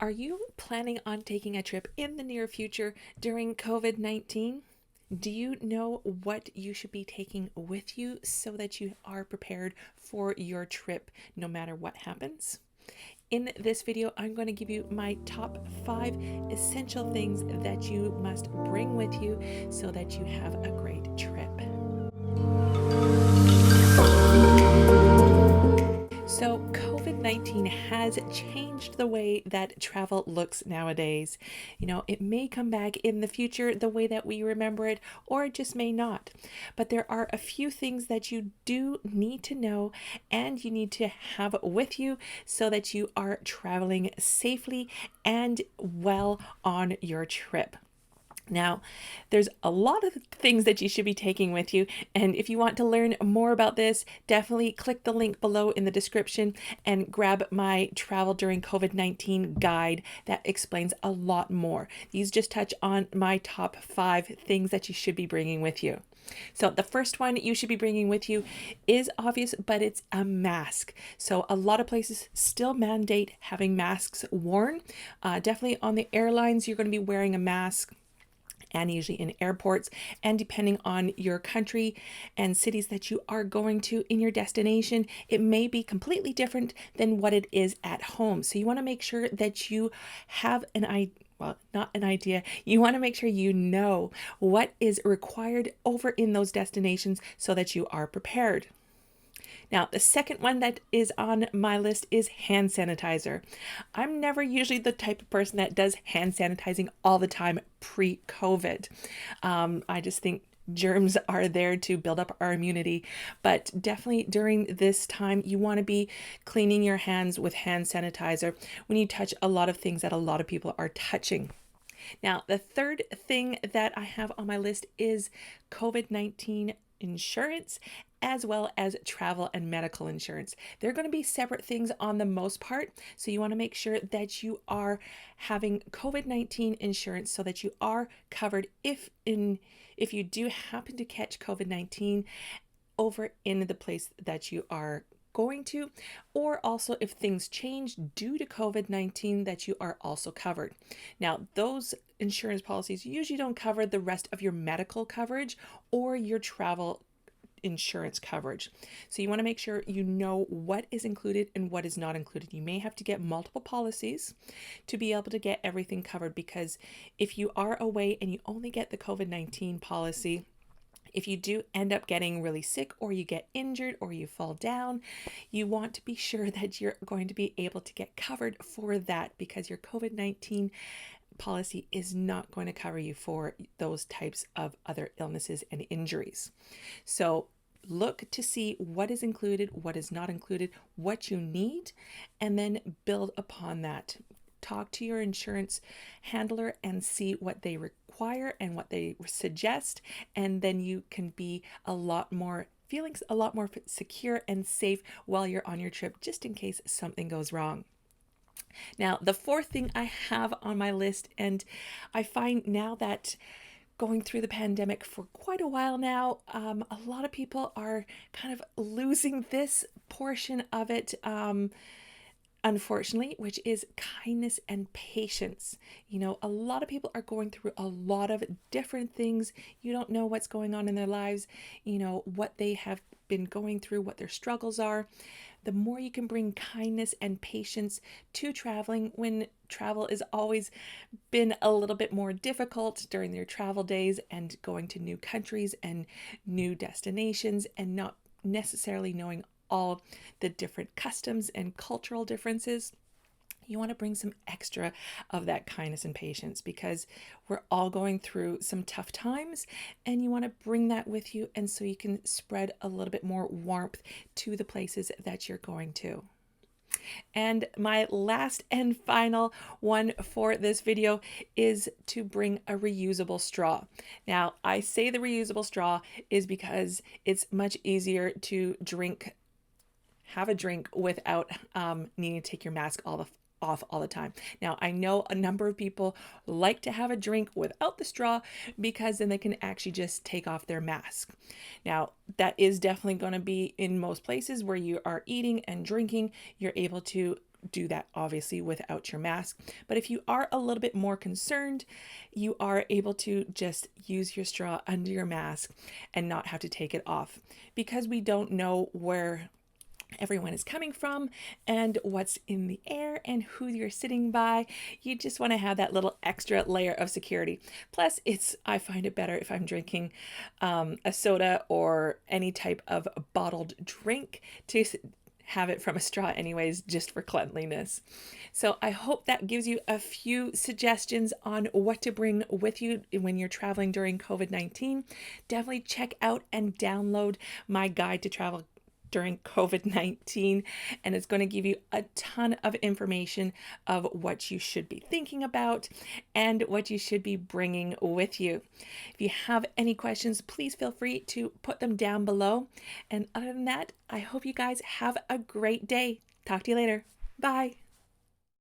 Are you planning on taking a trip in the near future during COVID-19? Do you know what you should be taking with you so that you are prepared for your trip no matter what happens? In this video, I'm going to give you my top 5 essential things that you must bring with you so that you have a great trip. So, COVID-19 has changed the way that travel looks nowadays. It may come back in the future the way that we remember it, or it just may not. But there are a few things that you do need to know and you need to have with you so that you are traveling safely and well on your trip. Now, there's a lot of things that you should be taking with you, and if you want to learn more about this, definitely click the link below in the description and grab my travel during COVID-19 guide that explains a lot more. These just touch on my top 5 things that you should be bringing with you. So the first one you should be bringing with you is obvious, but it's a mask. So a lot of places still mandate having masks worn. Definitely on the airlines, you're going to be wearing a mask, and usually in airports, and depending on your country and cities that you are going to in your destination, it may be completely different than what it is at home. So you want to make sure that you have not an idea. You want to make sure you know what is required over in those destinations so that you are prepared. Now, the second one that is on my list is hand sanitizer. I'm never usually the type of person that does hand sanitizing all the time pre-COVID. I just think germs are there to build up our immunity, but definitely during this time, you want to be cleaning your hands with hand sanitizer when you touch a lot of things that a lot of people are touching. Now, the third thing that I have on my list is COVID-19 insurance, as well as travel and medical insurance. They're going to be separate things on the most part. So you want to make sure that you are having COVID-19 insurance so that you are covered if you do happen to catch COVID-19 over in the place that you are going to, or also if things change due to COVID-19 that you are also covered. Now, those insurance policies usually don't cover the rest of your medical coverage or your travel insurance coverage. So you want to make sure you know what is included and what is not included. You may have to get multiple policies to be able to get everything covered, because if you are away and you only get the COVID-19 policy, if you do end up getting really sick or you get injured or you fall down, you want to be sure that you're going to be able to get covered for that, because your COVID-19 policy is not going to cover you for those types of other illnesses and injuries. So look to see what is included, what is not included, what you need, and then build upon that. Talk to your insurance handler and see what they require and what they suggest, and then you can be feeling a lot more secure and safe while you're on your trip, just in case something goes wrong. Now, the fourth thing I have on my list, and I find now that going through the pandemic for quite a while now, a lot of people are kind of losing this portion of it, unfortunately, which is kindness and patience. A lot of people are going through a lot of different things. You don't know what's going on in their lives, what they have been going through, what their struggles are. The more you can bring kindness and patience to traveling, when travel has always been a little bit more difficult during their travel days and going to new countries and new destinations and not necessarily knowing all the different customs and cultural differences. You want to bring some extra of that kindness and patience, because we're all going through some tough times, and you want to bring that with you, and so you can spread a little bit more warmth to the places that you're going to. And my last and final one for this video is to bring a reusable straw. Now, I say the reusable straw is because it's much easier to have a drink without needing to take your mask off all the time. Now, I know a number of people like to have a drink without the straw because then they can actually just take off their mask. Now, that is definitely going to be in most places where you are eating and drinking. You're able to do that obviously without your mask. But if you are a little bit more concerned, you are able to just use your straw under your mask and not have to take it off, because we don't know where everyone is coming from and what's in the air and who you're sitting by. You just want to have that little extra layer of security. Plus, I find it better if I'm drinking a soda or any type of bottled drink to have it from a straw anyways, just for cleanliness. So I hope that gives you a few suggestions on what to bring with you when you're traveling during COVID-19. Definitely check out and download my guide to travel during COVID-19, and it's going to give you a ton of information of what you should be thinking about and what you should be bringing with you. If you have any questions, please feel free to put them down below. And other than that, I hope you guys have a great day. Talk to you later. Bye.